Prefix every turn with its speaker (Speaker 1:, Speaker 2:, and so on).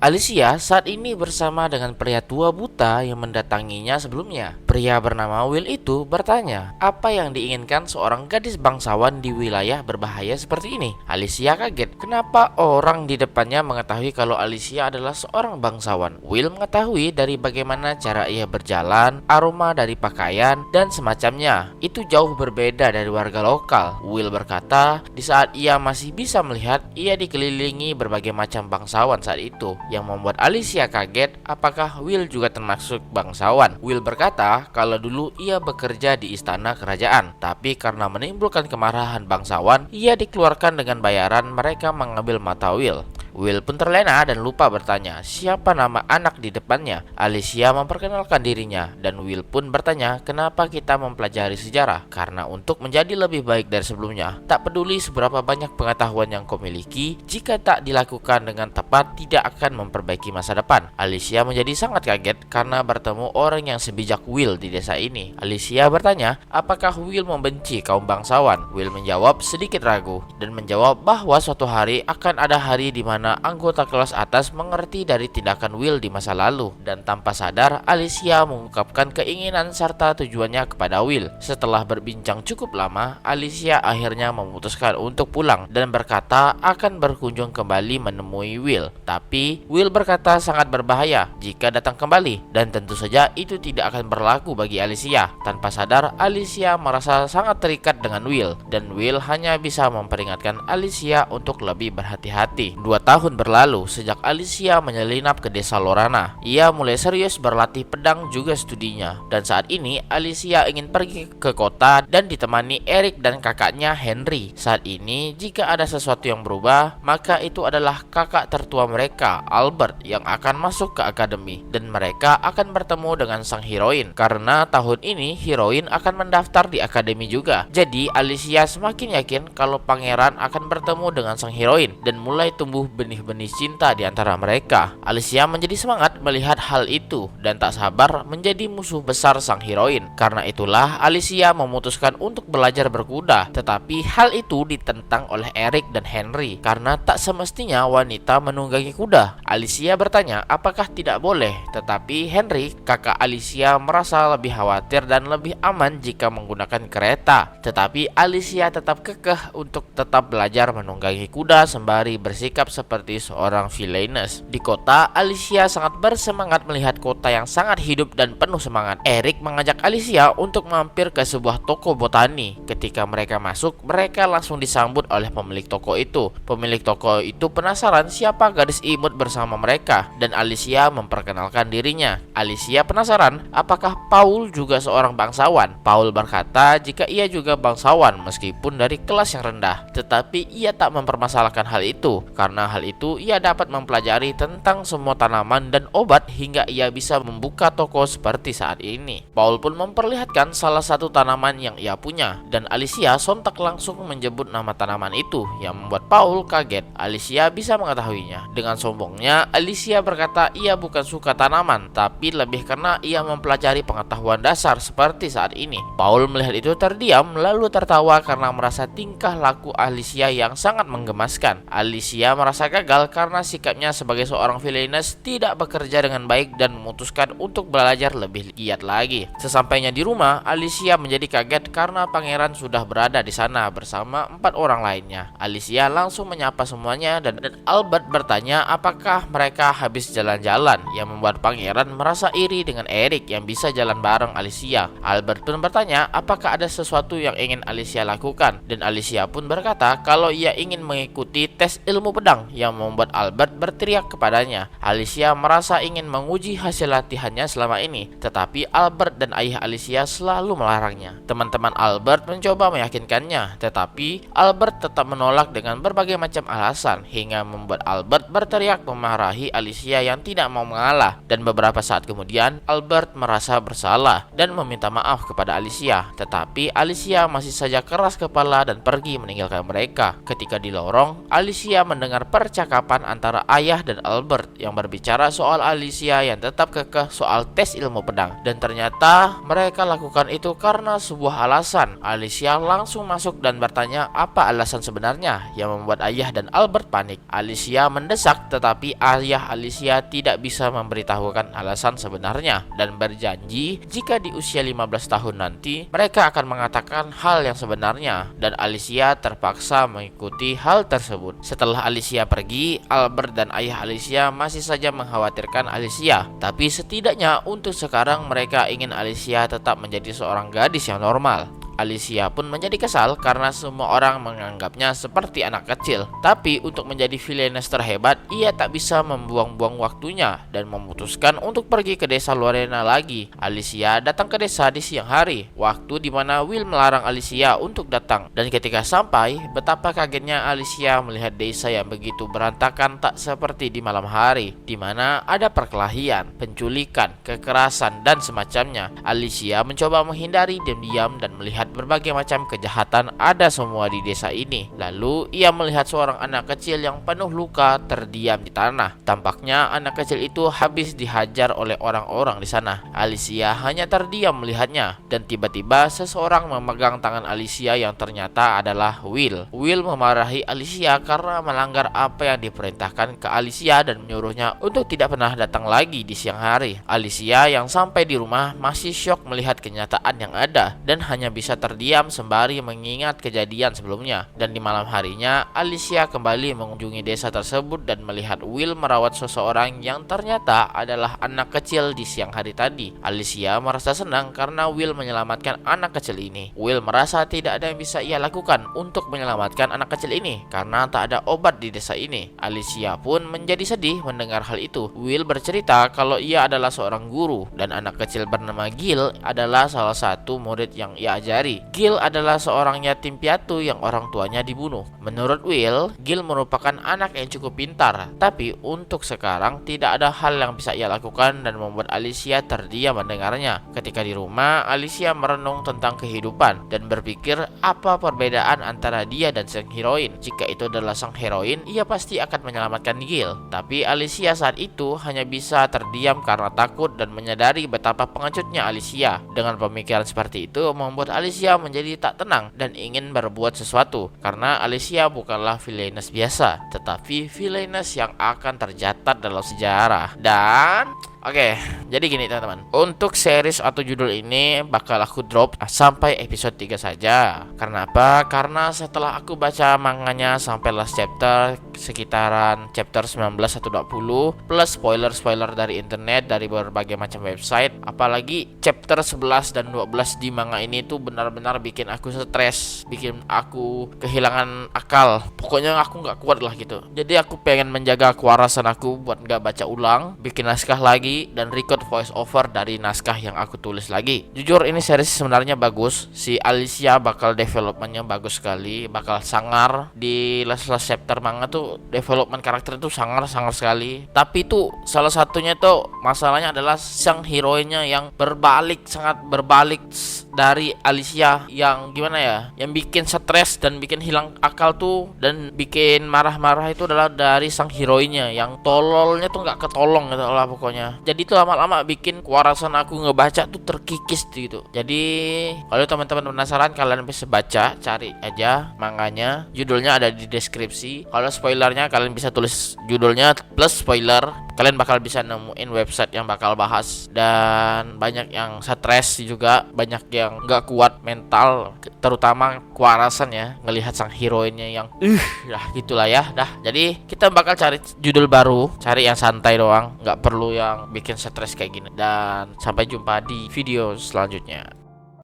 Speaker 1: Alicia saat ini bersama dengan pria tua buta yang mendatanginya sebelumnya. Pria bernama Will itu bertanya, apa yang diinginkan seorang gadis bangsawan di wilayah berbahaya seperti ini? Alicia kaget, kenapa orang di depannya mengetahui kalau Alicia adalah seorang bangsawan? Will mengetahui dari bagaimana cara ia berjalan, aroma dari pakaian, dan semacamnya. Itu jauh berbeda dari warga lokal. Will berkata, di saat ia masih bisa melihat, ia dikelilingi berbagai macam bangsawan saat itu, yang membuat Alicia kaget apakah Will juga termasuk bangsawan. Will berkata kalau dulu ia bekerja di istana kerajaan, tapi karena menimbulkan kemarahan bangsawan, ia dikeluarkan dengan bayaran mereka mengambil mata Will. Will pun terlena dan lupa bertanya siapa nama anak di depannya. Alicia memperkenalkan dirinya dan Will pun bertanya kenapa kita mempelajari sejarah. Karena untuk menjadi lebih baik dari sebelumnya. Tak peduli seberapa banyak pengetahuan yang kau miliki, jika tak dilakukan dengan tepat tidak akan memperbaiki masa depan. Alicia menjadi sangat kaget karena bertemu orang yang sebijak Will di desa ini. Alicia bertanya apakah Will membenci kaum bangsawan. Will menjawab sedikit ragu dan menjawab bahwa suatu hari akan ada hari di mana anggota kelas atas mengerti dari tindakan Will di masa lalu. Dan tanpa sadar Alicia mengungkapkan keinginan serta tujuannya kepada Will. Setelah berbincang cukup lama, Alicia akhirnya memutuskan untuk pulang dan berkata akan berkunjung kembali menemui Will. Tapi Will berkata sangat berbahaya jika datang kembali, dan tentu saja itu tidak akan berlaku bagi Alicia. Tanpa sadar Alicia merasa sangat terikat dengan Will, dan Will hanya bisa memperingatkan Alicia untuk lebih berhati-hati. 2 tahun berlalu sejak Alicia menyelinap ke desa Lorana. Ia mulai serius berlatih pedang juga studinya. Dan saat ini Alicia ingin pergi ke kota dan ditemani Eric dan kakaknya Henry. Saat ini jika ada sesuatu yang berubah, maka itu adalah kakak tertua mereka, Albert, yang akan masuk ke akademi. Dan mereka akan bertemu dengan sang heroin. Karena tahun ini heroin akan mendaftar di akademi juga. Jadi Alicia semakin yakin kalau pangeran akan bertemu dengan sang heroin dan mulai tumbuh benih-benih cinta di antara mereka. Alicia menjadi semangat melihat hal itu dan tak sabar menjadi musuh besar sang heroin. Karena itulah Alicia memutuskan untuk belajar berkuda. Tetapi hal itu ditentang oleh Eric dan Henry karena tak semestinya wanita menunggangi kuda. Alicia bertanya apakah tidak boleh, tetapi Henry, kakak Alicia, merasa lebih khawatir dan lebih aman jika menggunakan kereta. Tetapi Alicia tetap kekeh untuk tetap belajar menunggangi kuda sembari bersikap seperti seorang villainess. Di kota, Alicia sangat bersemangat melihat kota yang sangat hidup dan penuh semangat. Eric mengajak Alicia untuk mampir ke sebuah toko botani. Ketika mereka masuk, mereka langsung disambut oleh pemilik toko itu. Pemilik toko itu penasaran siapa gadis imut bersama mereka, dan Alicia memperkenalkan dirinya. Alicia penasaran apakah Paul juga seorang bangsawan. Paul berkata jika ia juga bangsawan meskipun dari kelas yang rendah, tetapi ia tak mempermasalahkan hal itu. Karena hal itu ia dapat mempelajari tentang semua tanaman dan obat hingga ia bisa membuka toko seperti saat ini. Paul pun memperlihatkan salah satu tanaman yang ia punya, dan Alicia sontak langsung menyebut nama tanaman itu yang membuat Paul kaget. Alicia bisa mengetahuinya. Dengan sombongnya Alicia berkata ia bukan suka tanaman, tapi lebih karena ia mempelajari pengetahuan dasar seperti saat ini. Paul melihat itu terdiam lalu tertawa karena merasa tingkah laku Alicia yang sangat menggemaskan. Alicia merasa gagal karena sikapnya sebagai seorang villainess tidak bekerja dengan baik dan memutuskan untuk belajar lebih giat lagi. Sesampainya di rumah, Alicia menjadi kaget karena pangeran sudah berada di sana bersama 4 orang lainnya. Alicia langsung menyapa semuanya dan Albert bertanya apakah mereka habis jalan-jalan, yang membuat pangeran merasa iri dengan Eric yang bisa jalan bareng Alicia. Albert pun bertanya apakah ada sesuatu yang ingin Alicia lakukan, dan Alicia pun berkata kalau ia ingin mengikuti tes ilmu pedang, yang membuat Albert berteriak kepadanya. Alicia merasa ingin menguji hasil latihannya selama ini, tetapi Albert dan ayah Alicia selalu melarangnya. Teman-teman Albert mencoba meyakinkannya, tetapi Albert tetap menolak dengan berbagai macam alasan hingga membuat Albert berteriak memarahi Alicia yang tidak mau mengalah. Dan beberapa saat kemudian Albert merasa bersalah dan meminta maaf kepada Alicia, tetapi Alicia masih saja keras kepala dan pergi meninggalkan mereka. Ketika di lorong, Alicia mendengar percakapan antara ayah dan Albert yang berbicara soal Alicia yang tetap kekeh soal tes ilmu pedang. Dan ternyata mereka lakukan itu karena sebuah alasan. Alicia langsung masuk dan bertanya apa alasan sebenarnya yang membuat ayah dan Albert panik. Alicia mendesak, tetapi ayah Alicia tidak bisa memberitahukan alasan sebenarnya dan berjanji jika di usia 15 tahun nanti mereka akan mengatakan hal yang sebenarnya, dan Alicia terpaksa mengikuti hal tersebut. Setelah Alicia pergi, Albert dan ayah Alicia masih saja mengkhawatirkan Alicia, tapi setidaknya untuk sekarang mereka ingin Alicia tetap menjadi seorang gadis yang normal. Alicia pun menjadi kesal karena semua orang menganggapnya seperti anak kecil. Tapi untuk menjadi villainess terhebat, ia tak bisa membuang-buang waktunya dan memutuskan untuk pergi ke desa Lorena lagi. Alicia datang ke desa di siang hari, waktu di mana Will melarang Alicia untuk datang. Dan ketika sampai, betapa kagetnya Alicia melihat desa yang begitu berantakan tak seperti di malam hari, di mana ada perkelahian, penculikan, kekerasan, dan semacamnya. Alicia mencoba menghindari diam-diam dan melihat berbagai macam kejahatan ada semua di desa ini. Lalu ia melihat seorang anak kecil yang penuh luka terdiam di tanah. Tampaknya anak kecil itu habis dihajar oleh orang-orang di sana. Alicia hanya terdiam melihatnya, dan tiba-tiba seseorang memegang tangan Alicia yang ternyata adalah Will. Will memarahi Alicia karena melanggar apa yang diperintahkan ke Alicia dan menyuruhnya untuk tidak pernah datang lagi di siang hari. Alicia yang sampai di rumah masih syok melihat kenyataan yang ada dan hanya bisa terdiam sembari mengingat kejadian sebelumnya. Dan di malam harinya, Alicia kembali mengunjungi desa tersebut dan melihat Will merawat seseorang yang ternyata adalah anak kecil di siang hari tadi. Alicia merasa senang karena Will menyelamatkan anak kecil ini. Will merasa tidak ada yang bisa ia lakukan untuk menyelamatkan anak kecil ini karena tak ada obat di desa ini. Alicia pun menjadi sedih mendengar hal itu. Will bercerita kalau ia adalah seorang guru dan anak kecil bernama Gil adalah salah satu murid yang ia ajari. Gil adalah seorang yatim piatu yang orang tuanya dibunuh. Menurut Will, Gil merupakan anak yang cukup pintar, tapi untuk sekarang tidak ada hal yang bisa ia lakukan dan membuat Alicia terdiam mendengarnya. Ketika di rumah, Alicia merenung tentang kehidupan dan berpikir apa perbedaan antara dia dan sang heroin. Jika itu adalah sang heroin, ia pasti akan menyelamatkan Gil. Tapi Alicia saat itu hanya bisa terdiam karena takut dan menyadari betapa pengejutnya Alicia. Dengan pemikiran seperti itu membuat Alicia menjadi tak tenang dan ingin berbuat sesuatu, karena Alicia bukanlah villainess biasa, tetapi villainess yang akan tercatat dalam sejarah. Dan oke, jadi gini teman-teman, untuk series atau judul ini bakal aku drop sampai episode 3 saja. Karena apa? Karena setelah aku baca manganya sampai last chapter, sekitaran chapter 19 atau 20, plus spoiler-spoiler dari internet, dari berbagai macam website, apalagi chapter 11 dan 12 di manga ini tuh benar-benar bikin aku stres, bikin aku kehilangan akal. Pokoknya aku gak kuat lah gitu. Jadi aku pengen menjaga kewarasan aku buat gak baca ulang, bikin naskah lagi, dan record voice over dari naskah yang aku tulis lagi. Jujur ini series sebenarnya bagus. Si Alicia bakal developmentnya bagus sekali, bakal sangar. Di last chapter manga tuh development karakter itu sangar sekali. Tapi tuh salah satunya tuh masalahnya adalah sang heroinnya yang sangat berbalik dari Alicia, yang gimana ya, yang bikin stres dan bikin hilang akal tuh dan bikin marah-marah itu adalah dari sang heroinnya yang tololnya tuh nggak ketolong gitu lah pokoknya. Jadi itu lama-lama bikin kewarasan aku ngebaca tuh terkikis gitu. Jadi kalau teman-teman penasaran, kalian bisa baca, cari aja manganya, judulnya ada di deskripsi. Kalau spoilernya kalian bisa tulis judulnya plus spoiler, kalian bakal bisa nemuin website yang bakal bahas. Dan banyak yang stres juga, banyak yang nggak kuat mental, terutama kewarasan ya, ngelihat sang heroinnya yang dah gitulah ya dah. Jadi kita bakal cari judul baru, cari yang santai doang, nggak perlu yang bikin stres kayak gini. Dan sampai jumpa di video selanjutnya.